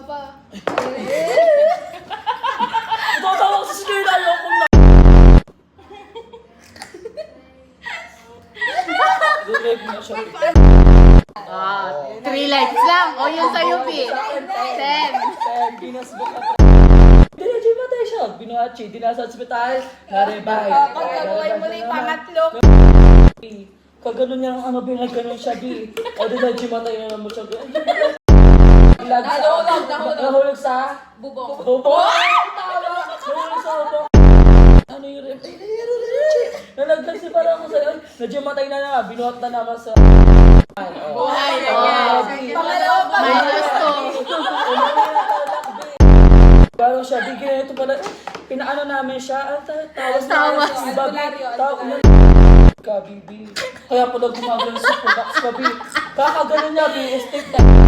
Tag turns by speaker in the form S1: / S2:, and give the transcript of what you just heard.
S1: pa.
S2: Tatawa ko sa sila, ayoko na. Direct na siya.
S3: 3 likes lang. O yun sa UP. 10.
S2: Binasbok ako. Dinadyo matay siya. Binuhachi, dinasa ospital. Narebay.
S3: Pagkabuhay mo na yung pangatlo.
S2: Kaganon niya ng ano, binaganon siya, di. O dinadyo matay na naman siya. Nahulog sa?
S3: Bubong.
S2: Bubong! Tama! Nahulog sa bubong. Ano yung rep? Nalaglag si parang ako sa'yo. Nadyo matay na na. Binuhat na naman sa...
S3: Buhay na yan.
S1: Pangalawa pa.
S3: Minus 2.
S2: Parang siya, bigyan ito pala. Pinaano namin siya. Tawas na si Babi. Kabibi. Kaya pala gumagano sa products, Babi. Kakagano niya, estate na.